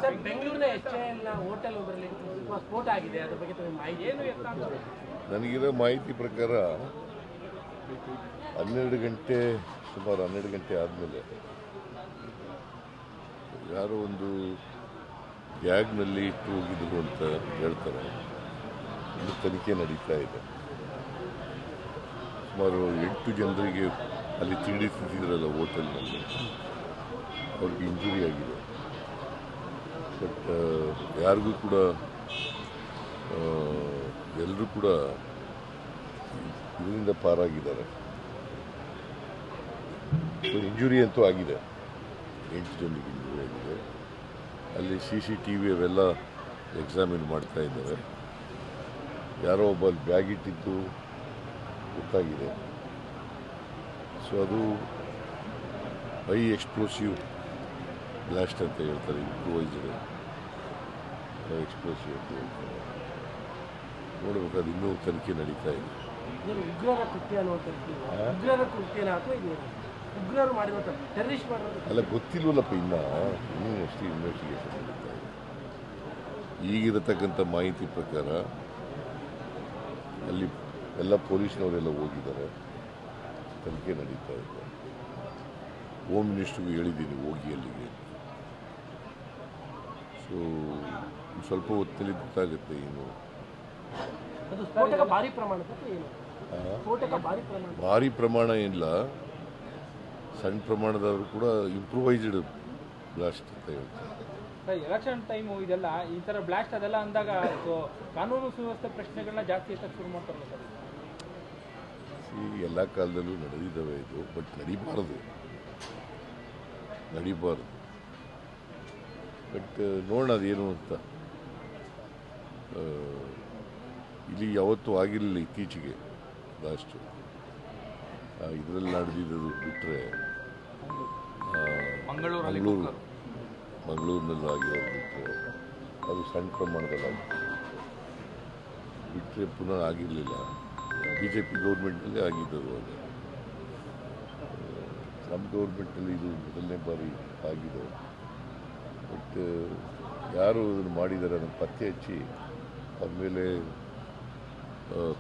Sir, ಬೆಂಗಳೂರಿನ HAL hotel ಒಂದರಲ್ಲಿ ಸ್ಫೋಟ ಆಗಿದೆ, ಅದ್ರ ಬಗ್ಗೆ ತಮಗೆ ಮಾಹಿತಿ ಏನು ಎತ್ತ? ನನಗಿರೋ ಮಾಹಿತಿ ಪ್ರಕಾರ 12 ಗಂಟೆ ಸುಮಾರು 12 ಗಂಟೆ ಆದಮೇಲೆ ಯಾರೋ ಒಂದು ಬ್ಯಾಗ್ನಲ್ಲಿ ಇಟ್ಟು ಹೋಗಿದ್ರು ಅಂತ ಹೇಳ್ತಾರೆ. ಇದು ತನಿಖೆ ನಡೀತಾ ಇದೆ. ಸುಮಾರು 8 ಜನರಿಗೆ ಅಲ್ಲಿ ತಿಂಡಿ ತಿಂತಿದ್ರಲ್ಲ ಹೋಟೆಲ್ನಲ್ಲಿ, ಅವ್ರಿಗೆ ಇಂಜುರಿ ಆಗಿದೆ. ಬಟ್ ಯಾರಿಗೂ ಕೂಡ ಎಲ್ಲರೂ ಕೂಡ ಇದರಿಂದ ಪಾರಾಗಿದ್ದಾರೆ. ಸೊ ಇಂಜುರಿ ಅಂತೂ ಆಗಿದೆ, 8 ಜನರಿಗೆ ಇಂಜುರಿ ಆಗಿದೆ. ಅಲ್ಲಿ CCTV ಅವೆಲ್ಲ ಎಕ್ಸಾಮಿನ್ ಮಾಡ್ತಾ ಇದ್ದಾರೆ. ಯಾರೋ ಒಬ್ಬ ಬ್ಯಾಗ್ ಇಟ್ಟಿದ್ದು ಗೊತ್ತಾಗಿದೆ. ಸೊ ಅದು ಹೈ ಎಕ್ಸ್ಪ್ಲೋಸಿವ್ ಬ್ಲಾಸ್ಟ್ ಅಂತ ಹೇಳ್ತಾರೆ, ಇಂಪ್ರೂವೈಸ್ಡ್ ಎಕ್ಸ್ಪ್ಲೋಸಿವ್ ಅಂತ ಹೇಳ್ತಾರೆ. ನೋಡಬೇಕು, ಅದು ಇನ್ನೂ ತನಿಖೆ ನಡೀತಾ ಇದೆ. ಉಗ್ರರ ಕೃತ್ಯ ಅನ್ನುವಂಥದ್ದು, ಉಗ್ರರ ಕೃತ್ಯನ ಅಥವಾ ಇದು ಉಗ್ರರು ಮಾಡಿರುವಂಥ ಟೆರರಿಸ್ಟ್ ಮಾಡಿರೋದು ಅಲ್ಲ, ಗೊತ್ತಿಲ್ವಲ್ಲಪ್ಪ, ಇನ್ನೂ ಅಷ್ಟೇ ಇನ್ವೆಸ್ಟಿಗೇಷನ್ ನಡೀತಾ ಇದೆ. ಈಗಿರತಕ್ಕಂಥ ಮಾಹಿತಿ ಪ್ರಕಾರ ಅಲ್ಲಿ ಎಲ್ಲ ಪೊಲೀಸ್ನವರೆಲ್ಲ ಹೋಗಿದ್ದಾರೆ, ತನಿಖೆ ನಡೀತಾ ಇದೆ. ಹೋಮ್ ಮಿನಿಸ್ಟ್ರಿಗೂ ಹೇಳಿದ್ದೀನಿ ಹೋಗಿ ಅಲ್ಲಿಗೆ. ಸೊ ಸ್ವಲ್ಪ ಹೊತ್ತಲ್ಲಿ ಗೊತ್ತಾಗುತ್ತೆ ಏನು. ಅದು ಸ್ಫೋಟಕ ಭಾರಿ ಪ್ರಮಾಣದ ಏನು? ಸ್ಫೋಟಕ ಭಾರಿ ಪ್ರಮಾಣ ಏನಿಲ್ಲ, ಸಣ್ಣ ಪ್ರಮಾಣದವರು ಕೂಡ ಇಂಪ್ರೂವೈಸ್ಡ್ ಬ್ಲಾಸ್ಟ್ ಅಂತ ಹೇಳ್ತಾರೆ. ಎಲೆಕ್ಷನ್ ಟೈಮು ಇದೆಲ್ಲ ಈ ಥರ ಬ್ಲಾಸ್ಟ್ ಅದೆಲ್ಲ ಅಂದಾಗ ಕಾನೂನು ಸುವ್ಯವಸ್ಥೆ ಪ್ರಶ್ನೆಗಳನ್ನ ಜಾಸ್ತಿ ಎತ್ತಕ್ಕೆ ಶುರು ಮಾಡ್ತಾರಲ್ಲ ಸರ್. ಎಲ್ಲ ಕಾಲದಲ್ಲೂ ನಡೆದಿದ್ದಾವೆ ಇದು, ಬಟ್ ನಡೀಬಾರದು. ಬಟ್ ನೋಡೋಣ ಅದೇನು ಅಂತ. ಇಲ್ಲಿ ಯಾವತ್ತೂ ಆಗಿರಲಿಲ್ಲ ಇತ್ತೀಚೆಗೆ ಲಾಸ್ಟು. ಇದರಲ್ಲಿ ನಡೆದಿದ್ದು ಬಿಟ್ಟರೆ ಮಂಗಳೂರಿನಲ್ಲಿ ಆಗಿರೋದು ಬಿಟ್ಟರೆ ಅದು ಸಣ್ಣ ಪ್ರಮಾಣದಲ್ಲಾಗಿತ್ತು. ಬಿಟ್ಟರೆ ಪುನಃ ಆಗಿರಲಿಲ್ಲ. BJP ಗೌರ್ಮೆಂಟ್ನಲ್ಲೇ ಆಗಿದ್ದದು. ಅದು ನಮ್ಮ ಗೌರ್ಮೆಂಟಲ್ಲಿ ಇದು ಮೊದಲನೇ ಬಾರಿ ಆಗಿದೆ. ಬಟ್ ಯಾರು ಇದನ್ನು ಮಾಡಿದ್ದಾರೆ ಅದನ್ನು ಪತ್ತೆ ಹಚ್ಚಿ ಆದಮೇಲೆ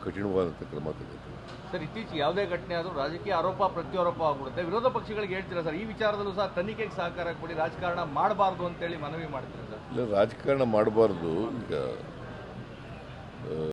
ಕಠಿಣವಾದಂಥ ಕ್ರಮ ತಗೋತೀವಿ. ಸರ್, ಇತ್ತೀಚೆಗೆ ಯಾವುದೇ ಘಟನೆ ಆದರೂ ರಾಜಕೀಯ ಆರೋಪ ಪ್ರತ್ಯಾರೋಪ ಆಗ್ಬಿಡುತ್ತೆ. ವಿರೋಧ ಪಕ್ಷಗಳಿಗೆ ಹೇಳ್ತೀರಾ ಸರ್, ಈ ವಿಚಾರದಲ್ಲೂ ಸಹ ತನಿಖೆಗೆ ಸಹಕಾರ ಕೊಡಿ, ರಾಜಕಾರಣ ಮಾಡಬಾರ್ದು ಅಂತೇಳಿ ಮನವಿ ಮಾಡ್ತೀರಾ ಸರ್? ಇಲ್ಲ, ರಾಜಕಾರಣ ಮಾಡಬಾರ್ದು. ಈಗ